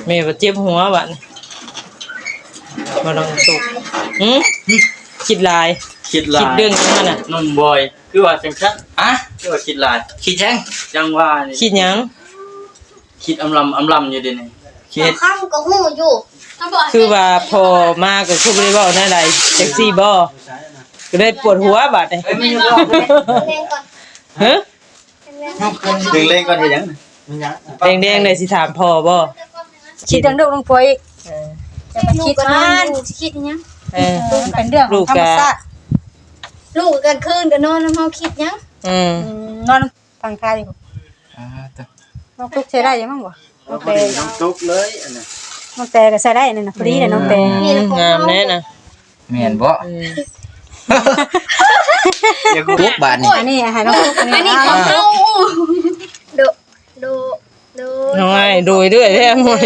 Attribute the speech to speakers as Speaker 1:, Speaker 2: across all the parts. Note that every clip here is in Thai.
Speaker 1: แม่บ่เจ็บหัวบัดนี้บ่ต้องตุกคิดหลายคิดเรื่องนี้มันน่ะ
Speaker 2: นุ่มบ่อยคือว่าจังซั่นอะคือว่าคิดหลายคิดจังว่านี่
Speaker 1: คิดหยัง
Speaker 2: คิดอำลำอยู่เดี๋ยวนี้คิด
Speaker 3: ข้ามก็ฮู้อยู่
Speaker 1: คือว่าพอมาก็คือบ่ได้เว้าแนวใดแท็กซี่บ่ก็ได้ปวดหัวบัดนี้
Speaker 3: เล่นก่อน
Speaker 1: ฮะ
Speaker 2: ดึงเล่นก่อนเฮ็ดหยัง
Speaker 1: แดงๆได้สิถามพ่อบ่
Speaker 4: คิดเรื่องลูกน้องพลอยจะไปคิดมัน
Speaker 3: คิดหยัง
Speaker 4: เป็นเรื่องของธรรมชาติ
Speaker 3: ลูกกันคืนก็นอนแล้วเฮาคิดหยัง
Speaker 4: นอนฟังใครอยู่น้องตุ๊กใช้ได้ยังมั้งบ่
Speaker 2: น้องเตน้องตุ๊กเลยอันน่ะ
Speaker 4: น้องแต่ก็ใช้ได้นั่นน่ะพอดีเลยน้องแต่
Speaker 1: งามแน่น่ะ
Speaker 2: แม่นบ่อย่ากุกบาดนี่
Speaker 4: อันนี้ให้น้องตุ๊ก
Speaker 3: อันนี้ของเฮาโด
Speaker 1: น้อยโดยเรื่อยแท้หมด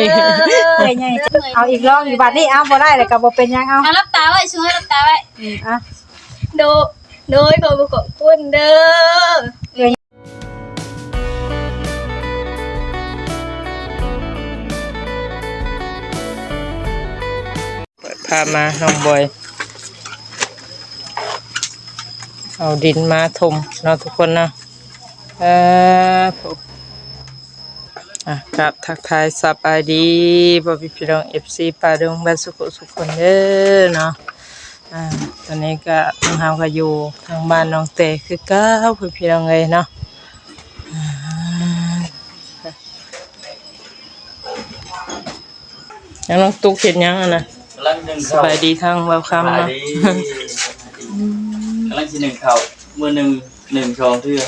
Speaker 4: เอาอีกรอบอยู่บัดนี้เอาบ่ได้แล้วก็บ่เป็นหยังเอา
Speaker 3: รับตาไว้ช่วยรับตาไว้
Speaker 4: อ่ะ
Speaker 3: โดยขอบคุณเด้อ
Speaker 1: พามาน้องบอยเอาดินมาถมเนาะทุกคนนะครับทักทายสบายดีบ่พี่น้อง FC ป่าดงบ้านสุขสุขคนเด้อเนาะตอนนี้ก็เฮาก็อยู่ทางบ้านน้องเตคือเก้าพี่น้องเอ้ยเนาะยังน้องตุ๊กเฮ็ดหยังอ่ะนะสบายดีทางเว้าคำเนาะ
Speaker 2: กำลังสิ1ข้าวมื้อ1 2เทื่อ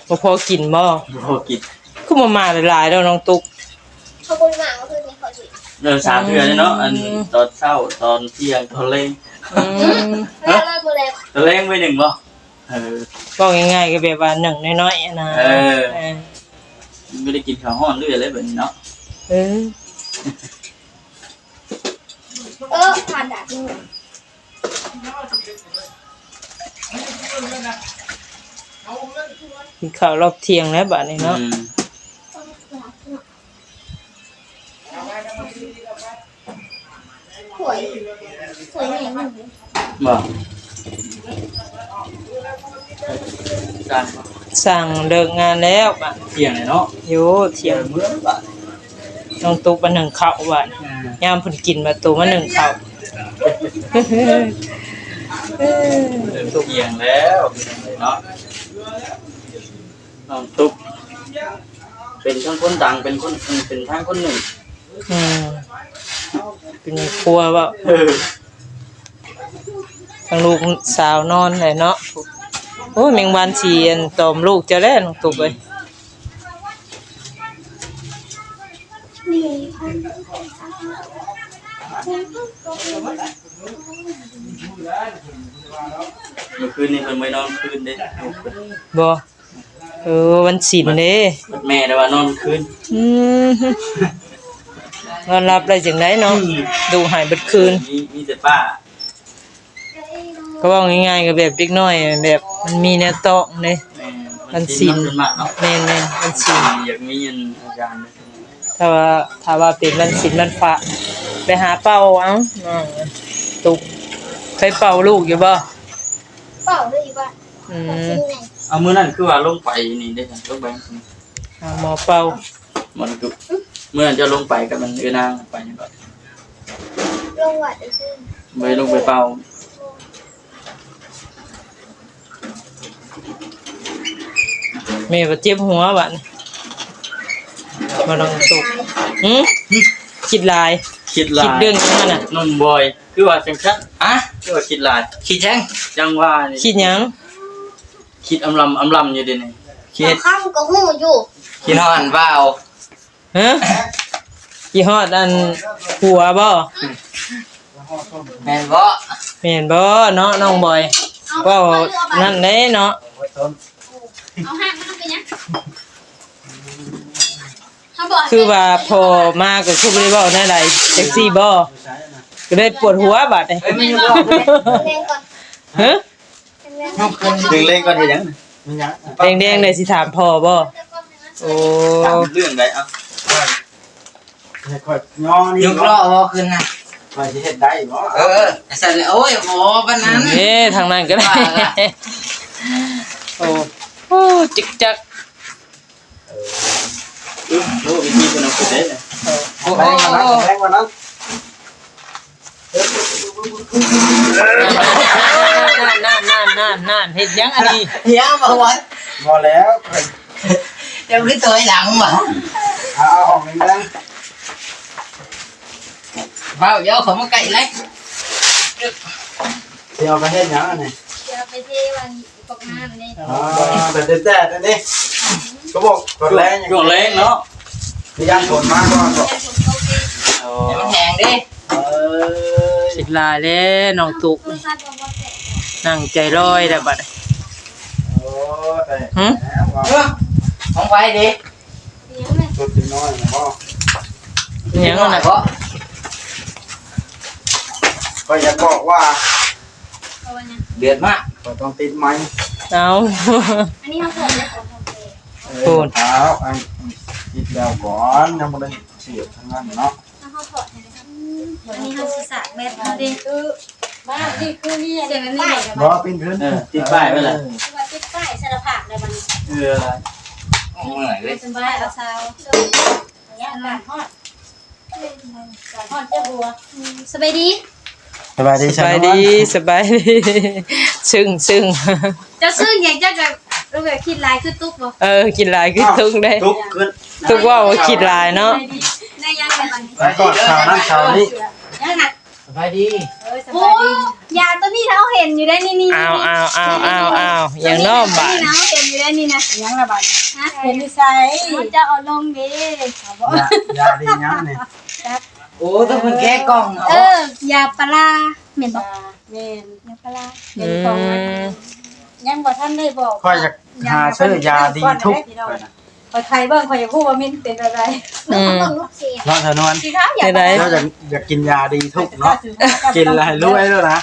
Speaker 1: บ่พอกินบ่
Speaker 2: พอกิน
Speaker 1: คือมาหลายๆแล้วน้องตุ๊ก
Speaker 3: ขอบคุณมากก็คือนี่ขอสิ
Speaker 2: 3เทื่อเนาะอันตอนเช้าตอนเที่ยงตอนเล่ง
Speaker 3: แล้วมื้อแลง
Speaker 2: ตอนเล่งไว้1บ่
Speaker 1: บอกง่ายๆก็แบบว่า1น้อยๆนะ
Speaker 2: ไม่ได้กินข้าวฮ้อนด้วยอะไรแบบนี้เนาะ
Speaker 3: ผ่านด่านนี่
Speaker 1: กินข้าวรอบเที่ยงแล้วบัดนี้เนาะ
Speaker 3: สวยแม่มึง
Speaker 2: บ่
Speaker 1: สั่งเลิกงานแล้วบัด
Speaker 2: เที่ยงเนาะ
Speaker 1: โยเที่ยง
Speaker 2: มื้อบัด
Speaker 1: น้องตุ๊กมานึ่งข้าวบัดยามเพิ่นกินมาตุ๊กมานึ่งข้าว
Speaker 2: ตุ๊กเที่ยงแล้วเนาะน้องตุ๊กเป็นทั้งคนดังเป็นทั้งคนหนึ่ง
Speaker 1: เป็นครัวว่าทั้งลูกสาวนอนเลยเนาะโอ้แมงวันฉี่ตอมลูกจะแล้วน้องตุ๊กเลย
Speaker 2: เมื่อคืนนี้เพิ่นไม่นอนคืนเด้
Speaker 1: บ่วันศีลเด้
Speaker 2: แม่ได้ว่านอนคืน
Speaker 1: นอนหลับได้จังได๋เนาะดูหายเบิดคืน
Speaker 2: มีแต่ป้า
Speaker 1: ก็ว่าง่ายๆก็แบบเด็กน้อยแบบมันมีแนวโต๊ะเด้วันศีลแม่นๆวันศีล
Speaker 2: อยากมีอาจารย์
Speaker 1: ถ้าว่าเป็นวันศีลวันพระไปหาเป่าเอ้าตุกเคยเป่าลูกอยู่บ่
Speaker 3: เป่าได้อยู่บ้าน
Speaker 2: เอามื้อนั้นคือว่าลงไปนี่ได้ลงไป
Speaker 1: หมอเป่า
Speaker 2: มันคือเมื่อจะลงไปกับมันนางไปนี่บ่
Speaker 3: ลงวัดซื่อ
Speaker 2: ไม่ลงไปเป่า
Speaker 1: แม่บ่เจ็บหัวบัดบ่ต้องตุกคิดหลายเรื่องนี้มันน่ะ
Speaker 2: นุ่มบ่อยคือว่าจังซั่นคือว่าคิดหลายจังว่านี่
Speaker 1: คิดหยัง
Speaker 2: คิดอำลำอยู่เดี๋ยวนี้
Speaker 3: คิดข้ามก็ฮู้อยู่
Speaker 2: คิดฮอดบ่าว
Speaker 1: คิดฮอดอันหัวบ่
Speaker 2: แม่นบ่
Speaker 1: เนาะน้องบอยก็นั่นเด้เนาะ
Speaker 3: เอาห้างมันเป็นหยัง
Speaker 1: คือว่าพอมาก็คือบ่ได้เว้าแนวใดแท็กซี่บ่ก็ได้ปวดหัวบัดนี้
Speaker 3: เล่นก่อน
Speaker 2: ดึงเล่นก่อนเฮ็ดหยัง
Speaker 1: แดงๆได้สิถามพ่อบ่โอ้
Speaker 2: ถามเรื่องใด
Speaker 5: ให้ค่อยย่อนี่
Speaker 2: ยกล้อบ่ขึ้นนะ
Speaker 5: ค่อยสิเฮ็ดได้บ่
Speaker 2: สั่นโอ้ยหมอปานนั้น
Speaker 1: นี่ทางนั้นก็ได้โอ้โหจิกจัก
Speaker 5: รู้วิธีเป็นเอาไปได้เลย
Speaker 2: โอ้
Speaker 5: แรงกว่านั้นแรงกว่านั้น
Speaker 1: นั่นเฮ็ดยังอันนี้
Speaker 2: เฮียบ่วัด
Speaker 5: พอแล้ว
Speaker 2: เดี๋ยวคือตัวหลังบ่
Speaker 5: เอาออกแรง
Speaker 2: เฝ้าเดี๋ยวเขามาใกล้เลย
Speaker 5: ๆสิเอาไปเฮ็ดหยังอันนี้
Speaker 3: เดี๋ยวไปเทวันตกน้ำนี่
Speaker 5: แต่แต่อันนี้ก็บอกกดแรง
Speaker 2: ช่วงแรงเนาะ
Speaker 5: มีการทนมากก่อนบอก
Speaker 3: แค่ฝนตกเอง
Speaker 2: เดี๋ยวมันแห้งดิ
Speaker 1: สิลาแล้วน้องตุก
Speaker 3: คือซัดบ่บ่แตะ
Speaker 1: นั่งใจร้อยแล้วบัด
Speaker 5: โอ้แต่แล้วว่า
Speaker 2: ของไฟดิ
Speaker 3: เลี้ยงเลย
Speaker 5: สุดที่น้อยนะพ่อ
Speaker 1: ยังนั่นน่ะ
Speaker 2: ก็
Speaker 5: ก็อยากบอกว่า
Speaker 3: เอาวันนี้
Speaker 2: เดือดมาก
Speaker 5: ก็ต้องติดไม้
Speaker 1: เอา
Speaker 3: อันนี้เขาเกิดในของทำเอง
Speaker 5: เท้าอันติดแล้วก่อนยังไม่ได้เสียบทั้งนั้นเนาะ
Speaker 3: แล้วเขาถอดให้นะครับอันนี้เขาศีรษะแบดเขาดิคือบ้านนี่คือนี่เดี๋ยวมันไม่
Speaker 5: รอปิ้นขึ้น
Speaker 2: ติดป้ายไว้เลย
Speaker 3: คือว่าติดป้ายสารผักเลยมัน
Speaker 2: เออเหนื่อยเลย
Speaker 3: เป็นป้ายเอาซาวเนี่ยการทอดการทอดเจ้าบัวสบายดี
Speaker 5: สบายดี
Speaker 1: สบายดีสบายดีซึ่ง
Speaker 3: เจ้าซึ่งอย่างเจ้ากับรู้แบบคิดลายคือตุ๊กบ่
Speaker 1: กินหลายขึ้นทุกได้
Speaker 5: ทุกขึ้น
Speaker 1: ทุกว่าคิดหลายเนาะ
Speaker 3: ในยังไงบ้าง
Speaker 5: แล้วก็ชาวนั้นชาวนี้
Speaker 3: ยังหัด
Speaker 2: สบายดี
Speaker 3: โอ้ยาตัวนี้เราเห็นอยู่ได้นี่นี่
Speaker 1: อ้าวอย่างน้อมบาด
Speaker 3: เราเห็นอยู่ได้นี่นะ
Speaker 4: ยังละบาด
Speaker 3: ฮะ
Speaker 4: เห็นนิสัย
Speaker 3: มันจะเอาลงดิ
Speaker 5: ยาดียังนี่
Speaker 2: โอ้ต้องเป็นแก้กล้อง
Speaker 3: ยาปลาเหม็นบอก
Speaker 4: แม่น
Speaker 3: ยาปลา
Speaker 1: อืม
Speaker 4: ยังบ่ทันได้บอก
Speaker 5: ค่อยจะหาซื้อยาดีทุก
Speaker 4: คอยไทยเบิ่งคอยจะพูดว่ามันเป็นอะไร
Speaker 1: อืม
Speaker 3: ลูกเสีย
Speaker 5: เนาะเธอนวล
Speaker 3: สิคะอยาก
Speaker 1: ได้
Speaker 5: เราอยากกินยาดีทุกเนาะกินอะไรรวยด้วยนะ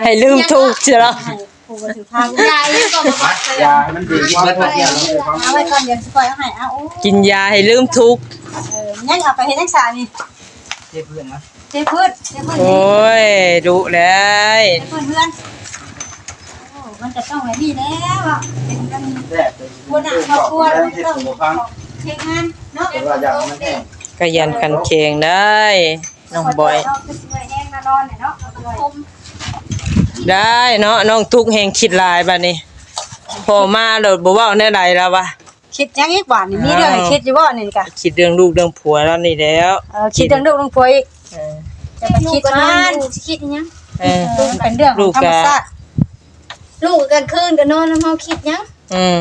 Speaker 1: ให้ลืมทุกข์ใช่หรอ
Speaker 4: ผู้บ่ถือทาง
Speaker 3: ยาเรื่องก็บอก
Speaker 5: ยามันดีกว่าพวกเนี้ยเราไปฟัง
Speaker 4: เอาไว้ก่อนเดี๋ยวสิปล่อยเอาให้เอาโอ้
Speaker 1: กินยาให้ลืมทุกข์
Speaker 4: ยังเอาไปเฮ็ดจังซานี่
Speaker 2: เจ็บเพื่อนนะ
Speaker 4: เจ้พืชเจ้พืช
Speaker 1: โอ้ยดุเลย
Speaker 4: เพื่อนเพื่อนโอ้มันจะต้องไว้นี่แล้วอ่ะเป็นกัน
Speaker 5: แซ่บ
Speaker 4: ควรอ่ะครอบครัว
Speaker 5: แล้
Speaker 4: เรา
Speaker 5: วที่
Speaker 4: ต้อง
Speaker 5: สุฟัง
Speaker 4: เทคงานเนาะ
Speaker 5: แต่ว่าอย่างมันแห้ง
Speaker 1: ก็ยันกันเคียงได้น้องบอย
Speaker 4: เาคือสิไว้แห้งมานอนเนี่ยเนาะเอาไว้
Speaker 3: คม
Speaker 1: ได้เนาะน้องทุกข์แห่งคิดหลายบัดนี้พอมาโดดบ่เว้าแน่ใดแล้ววะ
Speaker 4: คิดยังอีกบาทนี่มีเรื่องให้คิดอยู่บ่นี่กะ
Speaker 1: คิดเรื่องลูกเรื่องผัวแล้วนี่แล้ว
Speaker 4: คิดเรื่องลูกเรื่องผัวอีก
Speaker 1: เออ
Speaker 4: จะไปคิดมัน
Speaker 3: คิดยัง
Speaker 1: เออ
Speaker 4: มันเป็นเรื่องของธรรมชาติ
Speaker 3: ลูกกันคืนกันนอนแล้วเฮาคิดยัง
Speaker 1: อืม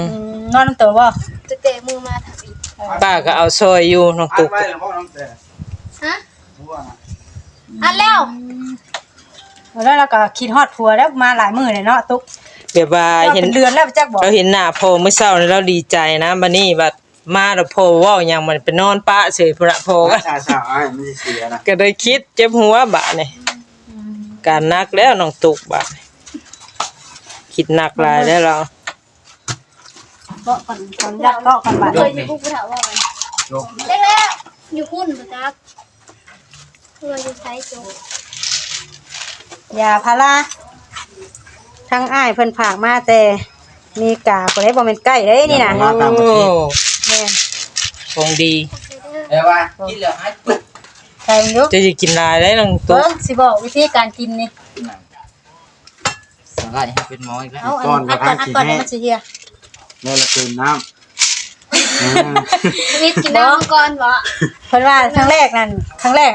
Speaker 4: นอนน้ำตัวบ่
Speaker 3: จะเตะมือมาถักอีก
Speaker 1: ป้าก็เอาซอยอยู่น้อง
Speaker 5: อั
Speaker 1: ตุ
Speaker 5: ด
Speaker 1: ก
Speaker 5: ไว้แล้วพ่อน้องแต่
Speaker 3: ฮะ
Speaker 5: รู้ว่านะ
Speaker 3: อันแล้ว
Speaker 4: แล้วเราก็คิดฮอดผัวแล้วมาหลายมื้อเลยเนาะตุ๊ก
Speaker 1: แบบว่า
Speaker 4: เห็
Speaker 1: เห็
Speaker 4: น
Speaker 1: น
Speaker 4: เดือนแล้วจักบอก
Speaker 1: เราเห็นหน้าพ่อเมื่อเช้านี่เราดีใจนะบัดนี้บัดมาแล้วพ่อเว้าหยังมันไปนอนปะเฉยพุ่นน่ะพ่อก็
Speaker 5: ชาไอ้ไม่เสียนะ
Speaker 1: ก็ได้คิดเจ็บหัวบาดนี่การหนักแล้วน้องตุกบาดนี่คิดหนักหลายแล้วเรา
Speaker 4: เกาะก่อนยักเกาะก่อนบาด
Speaker 3: เคยอยู่กูถามว่ามัน
Speaker 5: ยก
Speaker 3: ได้แล้วอยู่พุ่นประจักเคยอยู่ไทยจบ
Speaker 4: ยาพาราทั้งอ้ายเพิ่นฝากมาแต่มีกาบ่ได้บ่แม่นใกล้เด้นี่น่ะ
Speaker 1: โอ้
Speaker 4: แม่น
Speaker 1: ของดี
Speaker 2: เดี๋ยวว่ากินแล้วหายปึ๊บ
Speaker 4: ใส่อยู่
Speaker 1: จะสิกินหลายได้น้องตุ
Speaker 4: เบิ่
Speaker 1: ก
Speaker 4: งสิบอกวิธีการกินนี่
Speaker 2: สาหร่ายให้เป็นหมออีกแล้ว
Speaker 4: เอาอันอัดก่อนอัดก่อนมันสิเฮีย
Speaker 5: แล้วเราเติมน้ำ
Speaker 3: วิทย์กินน้ำก่อนบ่
Speaker 4: เพิ่นว่าครั้งแรก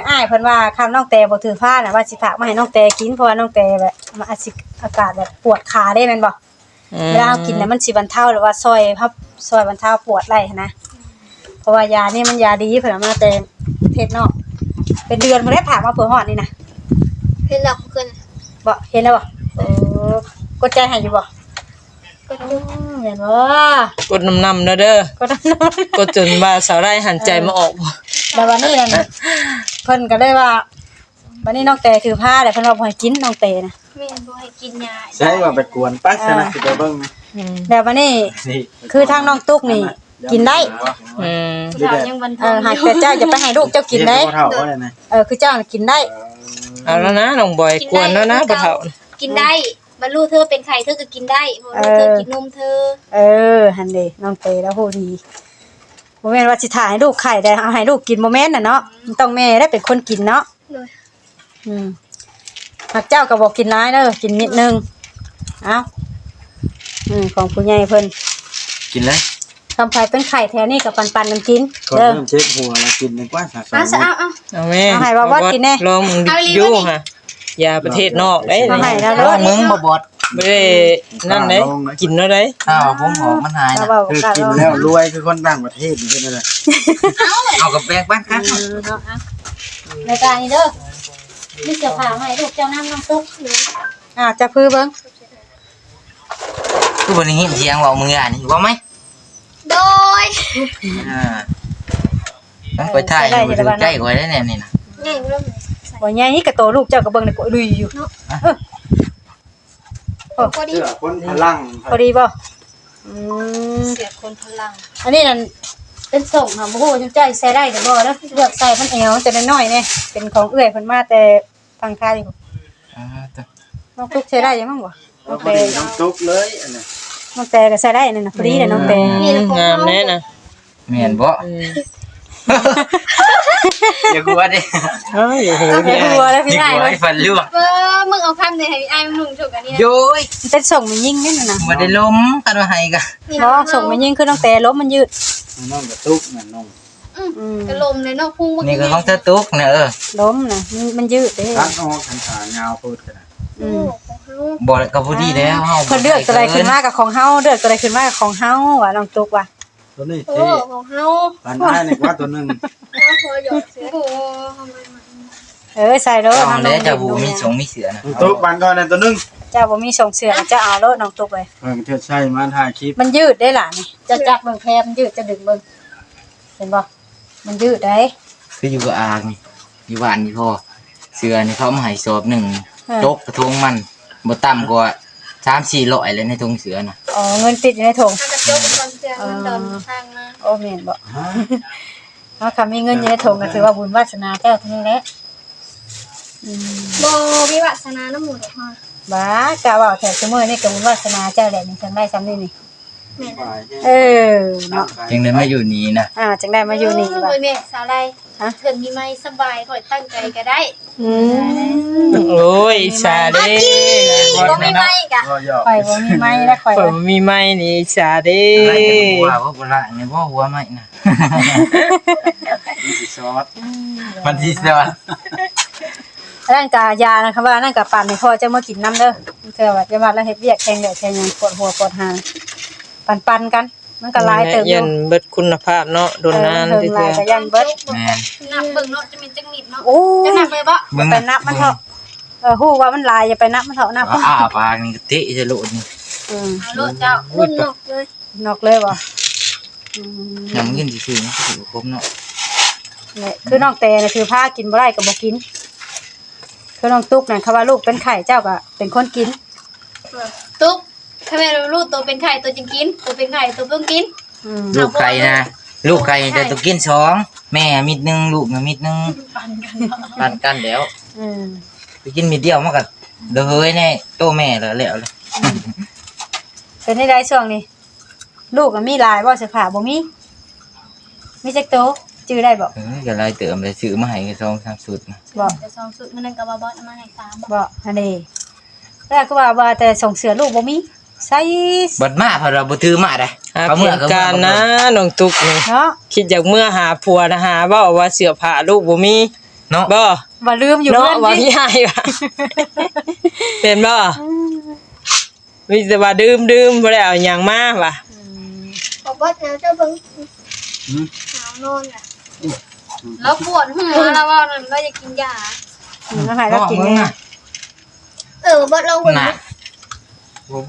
Speaker 4: อ้ายเพิ่นว่าคำน้องแต่บ่ถือผ้าน่ะว่าสิฝากมาให้น้องแต่กินเพราะว่าน้องแต่แบบมันอากาศแบบปวดขาได้แม่นบ่ เวลากินน่ะมันสิบรรเทาหรือว่าซอยบรรเทาปวดไหล่นะเพราะว่ายานี่มันยาดีเพิ่นเอามาแต่ประเทศนอกเป็นเดือนบ่ได้ผ่ามาเผื่อฮอดนี่นะ
Speaker 3: เห็นหลักเกิน
Speaker 4: บ่เห็นแล้วบ่กดใจให้อยู่บ่
Speaker 3: ก็ดู
Speaker 4: เห็นบ่
Speaker 1: กดน้ำๆเด้อเด้อก
Speaker 4: ดน้ำ
Speaker 1: กดจนว่าสาวไร่หันใจมาออก
Speaker 4: แล้ววันนี้นั่นเพิ่นก็เลยว่าวันนี้น้องแต่ถือผ้าแล้วเพิ่นว่าบ่ให้กินน้องแต่นะ
Speaker 3: แม่บ่ให้กินยา
Speaker 5: ใช่ว่าไปกวนปัสนะสิไปเบิ้งนะ
Speaker 1: อืม
Speaker 4: แล้ววันนี้
Speaker 5: นี่
Speaker 4: คือทางน้องตุ๊กนี่ กินได้
Speaker 1: อืม
Speaker 3: ผู้เฒ่ายังบันทม
Speaker 4: หากแต่เจ้าจะไปให้ลูกเจ้ากินได้
Speaker 5: เท่าก็ได้นะ
Speaker 4: คือเจ้าน่ะกินได้
Speaker 1: เอาแล้วนะน้องบอยกวนแล้วนะบ่เฒ่า
Speaker 3: กินได้บรรลุเธอเป็นไข่เธอก็กินได้เพราะว่าเธอกินนมเธอ
Speaker 4: หันเด้น้องเตแล้วโหดีบ่แม่นว่าสิถ่ายให้ลูกไข่ได้เอาให้ลูกกินบ่แม่นน่ะเนาะมันต้องแม่ได้เป็นคนกินเนาะ
Speaker 3: เลย
Speaker 4: หากเจ้าก็บอกกินน้อยเด้อกินนิดนึงเอ้าของผู้ใหญ่เพิ่น
Speaker 2: กินเลย
Speaker 4: คำไผเป็นไข่แถวนี้กับปันๆกันกิน
Speaker 5: ก่อน
Speaker 4: เด้อ
Speaker 5: เริ่มเช็คหัวแล้วกินในกว่าสัก
Speaker 3: เอา
Speaker 1: เอาแม่
Speaker 4: เอาให้ว่ากินแน่
Speaker 1: ลองมึงอยู่ฮะยาประเทศนอกได้
Speaker 4: เอาให้แล้ว
Speaker 2: ลองมึงบ่บอด
Speaker 1: บ่ได้นั่นเด้กินแล้วได้
Speaker 2: อ้าวผมหอมมันหาย
Speaker 4: เอา
Speaker 2: นะ
Speaker 4: เว้า
Speaker 5: คือ
Speaker 4: กัน
Speaker 5: กินแล้วรวยคือคนต่างประเทศนี่เป็นอะไร
Speaker 2: เอากับแบกบ้านครับ
Speaker 4: ในการนี้เด้อ
Speaker 3: มีเสื้อผ้าให้ลูกเจ้าน้ำน้องตุ๊กเลย
Speaker 4: จะพื้อเบิ่ง
Speaker 2: คือบ่ได้ยินเสียงเว้ามืออ่ะนี่ว่าไหม
Speaker 3: โดย
Speaker 2: ต้องไปถ่ายอยู่ถึงใจกว่าได้แน่นี่นะ
Speaker 3: ง่ายเริ่มเลย
Speaker 4: บ่ใหญ่นี่ก็โตลูกเจ้าก็เบิ่งในกลุยอยู่
Speaker 3: พอดี
Speaker 5: เสื้อคนพลัง
Speaker 4: พอดีบ่
Speaker 3: เสียคนพลัง
Speaker 4: อันนี้นั่นเป็นส่งค่ะบ่ฮู้จังใจใส่ได้แต่บ่เด้อเลือกใส่มันแอวแต่น้อยๆนี่เป็นของเอื้อยเพิ่นมาแต่ทางไทยน้องตุ๊กใส่ได้ยังมั้งบ่น้อง
Speaker 5: พ
Speaker 4: เต
Speaker 5: อดีน้ำซุปเลยอันนี้
Speaker 4: น้องเตก็ใส่ได้นั่นน่ะพอดีเลยน้องเต
Speaker 1: งามแน่นะ
Speaker 2: แม่นบ่ อย่ากลัวดิ
Speaker 1: เอ้ยโห
Speaker 4: เอาไป
Speaker 1: พี่
Speaker 4: ทัวแล้ว
Speaker 2: นี่
Speaker 4: พี่
Speaker 2: ก
Speaker 4: นาย
Speaker 2: ลัว
Speaker 4: เว้ย
Speaker 2: ให้ฟันรั่ว
Speaker 3: มึงเอาคำในให้ไอ้มึงหนุ่มถูกอันนี้
Speaker 2: โย้ย
Speaker 4: เป็นส่งมันยิ่งนี่น่ะ
Speaker 2: บ่ได้ล้มกันว่าให้กะ
Speaker 4: บ่ส่งมันยิ่งคือน้องเตล้มมันยืด
Speaker 5: น้องกระตุกนั่นน้อง
Speaker 3: กระลมเลยเนาะพุ่ง
Speaker 2: นี่ก็ของเธอตุ๊กนะ
Speaker 4: ล้มน่ะมันยืดเด้
Speaker 5: ตัดออกขันขายาวพูดกันนะ
Speaker 2: บ่ก็พอดีแล้วเฮา
Speaker 4: เพิ่นเลือกตัวใดขึ้นมากับของเฮาเลือกตัวใดขึ้นมากับของเฮาว่ะน้องตุ๊กว่ะ
Speaker 5: ตัวนี้
Speaker 3: โอ้
Speaker 5: ที่
Speaker 3: ของเฮา
Speaker 5: ปันได้ในกว่าตัวหนึ่ง
Speaker 3: พอหยอดเสือโอ้
Speaker 4: ใส่โลด
Speaker 2: เอาแล้วจะบ่มีสงมีเสือนะ
Speaker 5: ตุ๊กปันก่อนในตัวหนึ่ง
Speaker 4: เจ้าบ่มีส่งเสื้อเจ้าเอาโลดน้องตุ๊กเลย
Speaker 5: เพิ่งเทศใช่มาถ่ายคลิป
Speaker 4: มันยืดได้ล่ะนี่จะจับเบิ่งแพรมันยืดจะดึงเบิ่งเห็นบ่มันยืดได้
Speaker 2: คืออยู่กับอางนี่อยู่บ้านนี่พอเสือนี่เขามาให้สอบหนึ่งจกกระทงมันบ่ต่ำกว่า3-400เลยในทงเสือน่ะ
Speaker 4: อ๋อเงินติดอยู่ในถุง
Speaker 3: ถ้าจะจบก่อนเสือมันเดินทางมา
Speaker 4: โอ้แม่นบ่เฮาค่ะมีเงินอยู่ในถุงก็ถือว่าบุญวาสนาเจ้าเท่านั้นแหละ
Speaker 3: โบวิวัฒนาน้ำหมูดอกฮะ
Speaker 4: บ้ากะว่าแถวซุมื้อนี่ก็บุญวาสนาเจ้าแหละนี่จังได้ซ้ำนี่นี่
Speaker 3: แม่น
Speaker 4: เนาะ
Speaker 2: ยังได้มาอยู่นี่นะ
Speaker 4: จังได้มาอยู่นี่
Speaker 3: บ่
Speaker 4: บ่ะ
Speaker 3: แม่สาวไรเถินมีไหมสบายข่อยตั้งใจก็ได้
Speaker 1: โอ้ยชาเด้
Speaker 3: บ่มีไหมกะ
Speaker 5: ก็ยอก
Speaker 4: ข่อยบ่มีไม้แล้วข่อย
Speaker 1: ข่อยบ่มีไม้นี่ชาเด้
Speaker 2: อะไรกันบ่ว่าบ่ละนี่บ่หัวไหมนะ
Speaker 5: มีซอส
Speaker 2: มันสิสอน
Speaker 4: นั่นกะยานะคะว่านั่นกะปั่นให้พ่อเจ้ามากินน้ำเด้อเทื่อว่าจะมาแล้วเฮ็ดเวียกแข่งได้แข่งหยังปวดหัวปวดหางปั่นกันมันก็หลายเติบอ
Speaker 1: ยั
Speaker 4: ยู่
Speaker 1: นเบิดคุณภาพเนาะโดนนาน
Speaker 4: เทิ
Speaker 1: เด้
Speaker 4: ง
Speaker 1: อ
Speaker 4: หลายก็ยันเบิด
Speaker 2: แม่น
Speaker 3: นับเบิ่งเนาะจะเป็นจังนิดเนาะ
Speaker 4: โอ้
Speaker 3: จะนับไปบ่
Speaker 2: มึง
Speaker 4: ไปนับมันเถอะฮู้ว่ามันหลายอย่าไปนับมันเถอะนับมัน
Speaker 2: อ้าปากนี่เตะจะโลดนี่
Speaker 3: เอาโลดเจ้ารุ่นนกเลย
Speaker 4: นอกเลยบ่
Speaker 2: ยังกินซื่อๆนี่สิบ่ครบเนาะ
Speaker 4: นี่คือน้องแต่น่ะคือพากินบ่ได้ก็บ่กินคือน้องตุ๊กน่ะเขาว่าลูกเป็นไข้เจ้าก็เป็นคนกิน
Speaker 3: ตุ๊กถ้าแม่รู้ตัวเป็นไข่ตัวจริงกินตัวเป็นไข่ตัวเพิ่งกิน
Speaker 2: ลูกไก่นะลูกไก่จะต้องกิน2แม่มิดนึงลูกมิดนึงปั่นกันแล้ว ไปกินมิดเดียวมันก็เด้อเฮ้ยแน่โตแม่แล้วเลย
Speaker 4: เป็นได้ช่วงนี้ลูกมีหลายบ่เสื้อผ้าบ่มีจักโตจื้อได้บ่
Speaker 2: ก็ไล่เติมเลยซื้อมาให้ก็2-3สุดนะ
Speaker 4: บ่
Speaker 3: จะ2สุดมันนั่นก็บ่บ่เอามาให้3บ่
Speaker 4: บ่อันนี้แล้วก็ว่าแต่ส่งเสือลูกบ่มีใส่
Speaker 2: บัดมาเพราะเราบ่ถือมาได้
Speaker 1: หาเพื่อนกันนะน้องตุ๊กนี่
Speaker 4: เนาะ
Speaker 1: คิดอยากเมื่อหาผัวนะหาเว้าว่าเสื้อผ้าลูกบ่มี
Speaker 2: เนาะ
Speaker 1: บ่
Speaker 4: ว่าลืมอยู่
Speaker 1: เนาะ
Speaker 4: เพิ่น
Speaker 1: ว่า
Speaker 4: สิ
Speaker 1: ใหญ่ว่ะเป็นบ่มีแต่ว่าดื่มบ่ได้เอาหยังมาว่ะ
Speaker 3: บ่บ่แล้วเจ้าเบิ่งหาวนอนอ่ะแล้วปวดหัวแล้วว่านั่นก็จะกินยา
Speaker 4: มาให้เรากิน
Speaker 2: มึงน่ะ
Speaker 3: บ่เราหุ่น
Speaker 2: น่ะ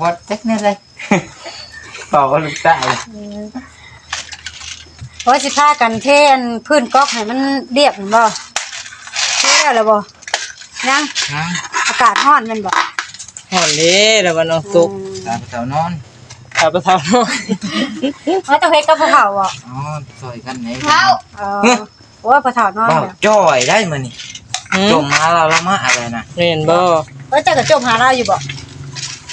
Speaker 2: บ่จักแน่เลยเป่าลูกตา
Speaker 4: เพราะสิพากันเทนพื้นก๊อกให้มันเรียบแม่นบ่เทแล้วบ่ยังอากาศร้อนแม่นบ่
Speaker 1: ฮ้อนเด้แล้วว่าน้องตุ๊ก
Speaker 2: ตาเฒ่านอน
Speaker 1: ข้าพเจ้าน้อย
Speaker 4: ว่าต้องเฮ็ดกับผู้เฒ่าบ่
Speaker 2: อ๋อซอยกันไหน
Speaker 3: เท้า
Speaker 4: โอ้ยผู้เฒ่าน้อย
Speaker 2: เบ้า
Speaker 4: เนี่ย
Speaker 2: จ้อยได้มื้อนี่จมมาแล้วมาอะไรนะ
Speaker 1: แม่นบ่
Speaker 4: เจ้าก็จมหาเราอยู่บ่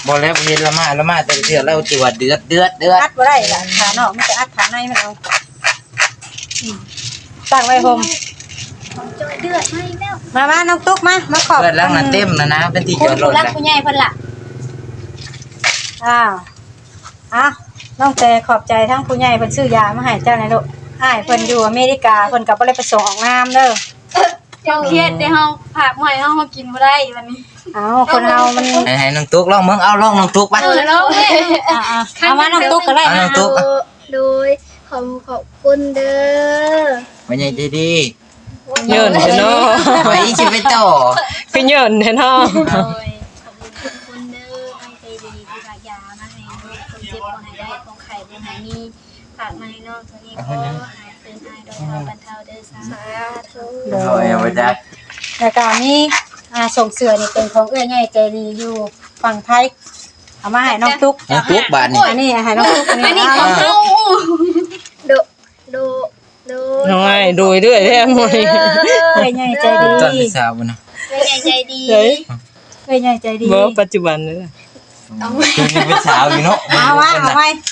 Speaker 2: บ่แล้วเห็นละมาแต่เดือดแล้วจิว่าเดือด
Speaker 4: อัดบ่ได้ล่ะขานอกมันจะอัดขาในมันเอาตั้งไว้ผม
Speaker 3: จอยเดือดให้แล้ว
Speaker 4: มาน้องตุ๊กมาขอบ
Speaker 2: เดือดแล้วมันเต็มแล้วนะเป็นที่จ
Speaker 4: คุณ
Speaker 2: อดร
Speaker 4: ผู้
Speaker 2: ถ
Speaker 4: รัก
Speaker 2: แล้ว
Speaker 4: ผู้ใหญ่เพิ่นล่ะน้องแต่ขอบใจทั้งผู้ใหญ่เพิ่นซื้อยามาให้เจ้านะลูกอ้ายเพิ่นอยู่อเมริกาเพิ่นก็บ่ได้ไปส่งออกนามเด้อ
Speaker 3: เจ้าเครียดได้เฮาผักใหม่เฮามากินบ่ได้วันนี้
Speaker 4: คนเฮามัน
Speaker 2: ให้น้องตุ๊กลองมึงเอาลองน้องตุ๊กไป
Speaker 3: แล้วแม่
Speaker 4: เอามาน้องตุ๊กก็ได้
Speaker 2: เอาน้
Speaker 4: นะ
Speaker 2: องตุ๊ก
Speaker 3: โดยขอบคุณเด้อ
Speaker 2: ไม่ใหญ่ดี
Speaker 1: เยินแท้เนาะ
Speaker 2: ๆไปสิไปต่อ
Speaker 1: คือเยินแท้เนาะ
Speaker 3: โดยขอบคุณเด้อให้ใจดีที่ฝากยามาให้คนเจ็บบ่ให้ได้คนไข้บ่ให้มีฝากมาให้น้องตัวนี้ขอหายเป็นหายโดยเท่าบรรเทาเด้อสาธุ
Speaker 2: เอาเอาไปจ้ะ
Speaker 4: แล้วก็มีส่งเสื้อนี่เป็นของเอื้อใหญ่ใจดีอยู่ฝั่งไทยเอามาให้น้องตุ๊ก
Speaker 2: น้องตุ๊กบาดนี่
Speaker 4: อันนี้ให้น้องตุ๊ก
Speaker 3: อันนี้ของเฮาโด
Speaker 1: น้อยโดยเรื่อยแท้หมด
Speaker 4: เอื้อใหญ่ใจดี
Speaker 2: ตอนพี่สาวบ่นะ
Speaker 3: ใจดี
Speaker 1: เฮ้ย
Speaker 4: เอื้อใหญ่ใจดี
Speaker 1: บ่ปัจจุบันนี่
Speaker 2: คือเป็นสาวอยู่เนาะ
Speaker 4: เอาไว้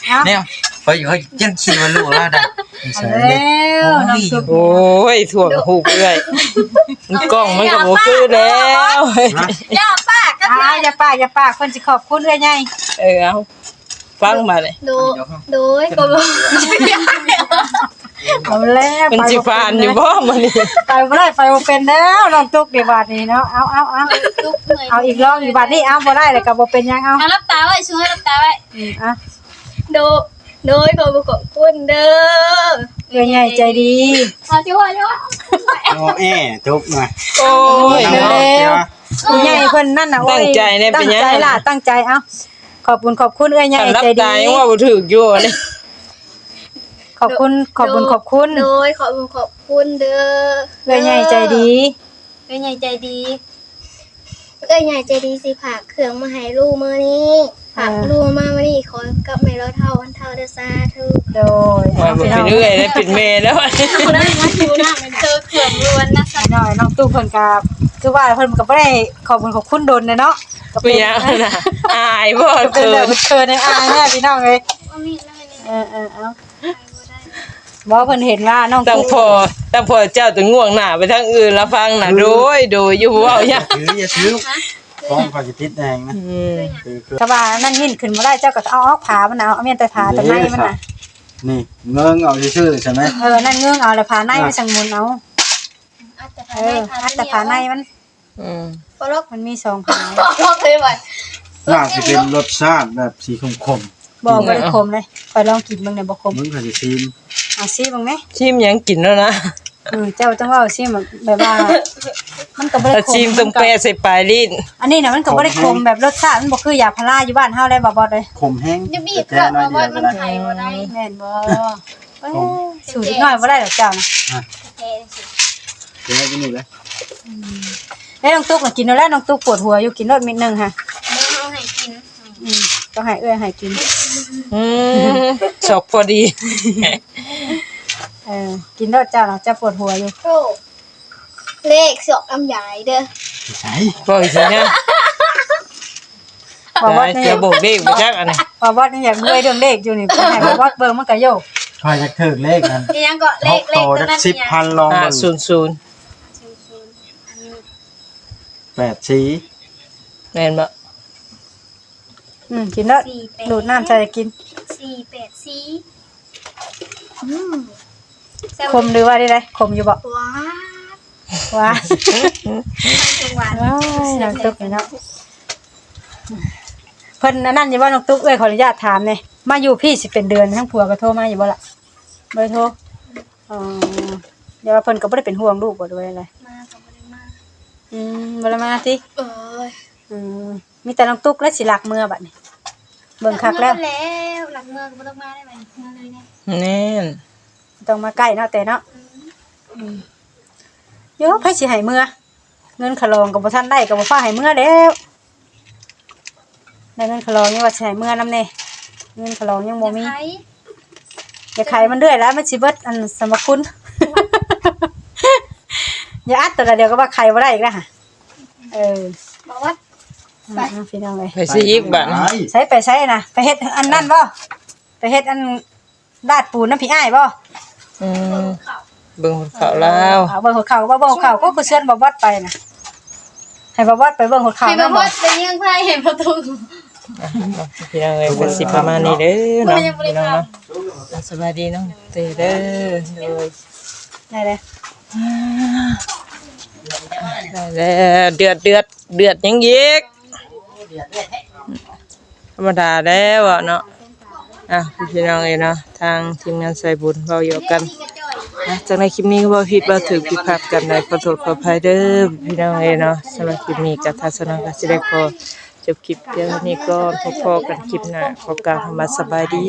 Speaker 4: เอา
Speaker 2: เนี่ยเขาจังคิดว่าลูกแล้วได้
Speaker 4: แล้วน้องตุ๊ก
Speaker 1: โอ้ยถ่วงหูเรื่อยมันกล้องมันก็บ่คือแล้ว
Speaker 3: ย่าป้าก็
Speaker 4: อย่าปากคนสิขอบคุณเอื้อใหญ่
Speaker 1: เอาฟังมาเลย
Speaker 3: โดยก็
Speaker 4: เอาแล้ว
Speaker 1: มันสิผ่านอยู่บ่มื้อนี้
Speaker 4: ไปบ่ได้ไปบ่เป็นแล้วน้องตุ๊กเดี๋ยวบาดนี้เนาะเอา
Speaker 3: ตุ๊กเหนื่อย
Speaker 4: เอาอีกรอบอีกบาดนี้เอาบ่ได้เลยก็บ่เป็นหยังเอา
Speaker 3: เอารับตาไว้ช่วยรับตาไว้
Speaker 4: อ่ะ
Speaker 3: โดยขอบคุณเด้อ
Speaker 4: เอื้อใหญ่ใจดี
Speaker 3: เอาช่วย
Speaker 5: โอ้ทุกมา
Speaker 1: โอ้ย
Speaker 4: เร็
Speaker 1: เนาะ
Speaker 4: วๆผู้ใหญ่เพิ่นนั่นน่ะโอ้ย
Speaker 1: ตั้งใจเนี่ยเป็นยัง
Speaker 4: ตั้งใจล่ะตั้งใจเอาขอบคุณเอื้อใหญ่
Speaker 1: รับ
Speaker 4: ใจ
Speaker 1: ตา
Speaker 4: ดี
Speaker 1: ยว่าบ่ถูกอยู่นี่
Speaker 4: ขอบคุณ
Speaker 3: โดยขอบคุณเด้อ
Speaker 4: เอื้อใหญ่ใจดี
Speaker 3: เอ้ยใหญ่ใจดีเอ้ยใหญ่ใจดีสิผากเครื่องมาให้ลูกมื้อนี้ผากลูกมามื้อนี้ขอกลับไม่รอเท่าวันเท่าเด้อสาธุ
Speaker 4: โดย
Speaker 1: ว่าบ่เป็นเรื่อยได้เป็นเมแล้ว
Speaker 3: เอาได้มาดูนะมันเจอเครื่องล้วนนะสัก
Speaker 4: หน่อยน้องตู้เพิ่นก็คือว่าเพิ่นก็บ่ได้ขอบคุณดนเนาะก็
Speaker 1: เป็นยังน่ะอายบ่
Speaker 4: เป็
Speaker 1: เกิ
Speaker 4: นแบบ
Speaker 1: น
Speaker 4: เกินในอายแน่พี่น้องเอ้ย
Speaker 3: ว่ามีนั่นนี่
Speaker 4: เอาบ่เพิ่นเห็นว่าน้อง
Speaker 1: ตั้ง
Speaker 4: ตู้
Speaker 1: พอเจ้าตึงง่วงหน้าไปทางอื่นแล้วฟังน่ะโดยอยู่เว้าหยัง
Speaker 5: อย่าถือของเขาจะติดแดงนะ
Speaker 1: อืม
Speaker 5: คือ
Speaker 4: ถ้าว่านั่นหินขึ้นบ่ได้เจ้าก็เอาออกผามันเอาเมียนแต่ผาแต่ในมันน่ะ
Speaker 5: นี่เงิงเอาชื่อใช่ไหม
Speaker 4: นั่นเงื้องเอาแล้วผาในไปสังมุนเอา
Speaker 3: อาจจะ
Speaker 4: อัดแต่ผาในมัน
Speaker 1: อืม
Speaker 3: พอลอก
Speaker 4: มันมี2ผา
Speaker 3: ลอกเลยว่ะ
Speaker 5: น่าจะเป็นรสชาติแบบสีขม
Speaker 4: บ่ได้คมเลยไปลองกินเบิ่งได้บ่คม
Speaker 5: ๆมึงเขาจะชิม
Speaker 4: เอาซิเบิ่งแหม
Speaker 1: ชิมหยังกินแล้วนะ
Speaker 4: เจ้าต้องเว้าซิแบบว่ามันก็บ่ได้
Speaker 1: ถ้า
Speaker 4: คม
Speaker 1: ชิมต้องแปะใส่ปลายลิ้น
Speaker 4: อันนี้น่ะมันก็บ่ได้คมแบบรสชาติมันบ่คือยาพาราอยู่บ้านเฮาเลยบ่เลย
Speaker 5: ขมแห้ง
Speaker 3: จะบีบ
Speaker 5: แค่
Speaker 3: เกลือ
Speaker 5: น้อย
Speaker 3: มา
Speaker 5: เดี
Speaker 3: ว่า
Speaker 5: ยวก็
Speaker 3: มัน
Speaker 5: ได้
Speaker 3: ไข่บ่ได้
Speaker 4: แม่นบ่สูตรน้อยบ่ได้ดอกเจ้านะ
Speaker 3: แท้สิ
Speaker 5: เดี๋ยวจะนี่เลย
Speaker 4: แล้วน้องตุ๊กน่ะกินแล้วน้องตุ๊กปวดหัวอยู่กินรสมิดนึงค่ะ
Speaker 3: เมื่อเอาให้กิน
Speaker 4: ต้องให้เอื้อยให้กิน
Speaker 1: ชอกพอดี
Speaker 4: กินรสเจ้าน่ะจะปวดหัวอยู่
Speaker 3: โอ้เลขสอกอำใหญ่เด้อ
Speaker 5: ใช่
Speaker 1: บอกอีกทีนะ
Speaker 4: บ่ว่านี่
Speaker 1: จะบอกเลขบ่จักอันนี้
Speaker 4: บ่ว่านี่อยากเมื่อยเรื่องเลขอยู่นี่ให้บ่ว่าเบิ่งมันก็โยก
Speaker 5: คอยจะถือเลขนั้น
Speaker 3: นี่ยังก็เลข
Speaker 5: โต
Speaker 3: ตัว
Speaker 5: ได้
Speaker 3: นั้น
Speaker 5: 10,000ลองมัน
Speaker 1: 500
Speaker 5: 8ชี้
Speaker 1: แม่นบ่
Speaker 4: กินรสดูดน้ำใส่กิน
Speaker 3: 484
Speaker 4: คมหรือว่าได้คมอยู่บ่
Speaker 3: ว้า
Speaker 4: ว่า
Speaker 3: จังหวะ
Speaker 4: น้องตุ๊กนี่เนาะเพิ่นนั่นอยู่บ่น้องตุ๊กเอ้ยขออนุญาตถามนี่มาอยู่พี่สิเป็นเดือนทั้งผัวก็โทรมาอยู่บ่ล่ะบ่ได้โทรเดี๋ยวเพิ่นก็บ่ได้เป็นห่วงลูกบ่ด้วยอะไร
Speaker 3: มาก็บ่ได้มา
Speaker 4: บ่ได้มาติ
Speaker 3: เอ้ย
Speaker 4: มีแต่น้องตุ๊กและสิหลักเมื่อบัดนี้เบิ่งคักแล้ว
Speaker 3: แล้วหลังเมืองก็บ่ต้องมาได้ไหมมาเลยเนี่ย
Speaker 1: แน่น
Speaker 4: ต้องมาใกล้เนาะแต่เนาะโยไผสิให้เมื่อเงินขะลองก็บ่ทันได้ก็บ่ฟ้าให้เมื่อแล้วได้เงินขะลองนี่ว่าสิให้เมื่อนำแน่ เงินขลองยังบ่มี
Speaker 3: จะใช้
Speaker 4: อย่าขายมันเรื่อยแล้วมันสิเบิดอันสมคุณ อย่าอัดตัวละเดียวก็ว่าขายบ่ได้อีกแล้วค่ะ
Speaker 3: บอกว่า
Speaker 4: พี่น้องเอ้ย
Speaker 1: ไปสิอีกบัด
Speaker 4: ไปใช้นะไปเฮ็ดอันนั่นบ่ไปเฮ็ดอันลาดปูนน้ำพี่อ้ายบ่
Speaker 1: เบิ่งเขาแล้ว
Speaker 4: เอาเบิ่งหัวเข่าบ่เบิ่งหัวเข่าก็คือเชิญบ่บอดไปนะให้บ่บอดไปเบิ่งหัวเข่า
Speaker 3: ให้
Speaker 4: นำ
Speaker 3: บ่ว่าไปยังไผเห็นประตู
Speaker 1: พี่น้องเอ้ยเป็นสิประมาณนี้เด้อเนาะพี่น้องเนาะสวัสดีน้องเตเด้อโดย
Speaker 4: ได้เลย
Speaker 1: ได้แล้วเดือดยังอีกธรรมดาแล้วอะเนาะพี่น้องเอ้ยเนาะทางทีมงานใส่บุญเว้าอยู่กันจากในคลิปนี้ก็บ่ผิดบ่ถูกผิดพลาดกันได้ขอโทษขออภัยเด้อพี่น้องเอ้ยเนาะสำหรับคลิปนี้ก็ทัศนะก็สิได้ขอจบคลิปเดี๋ยวนี้ก่อนพบกันคลิปหน้าขอกล่าวคำว่าสบายดี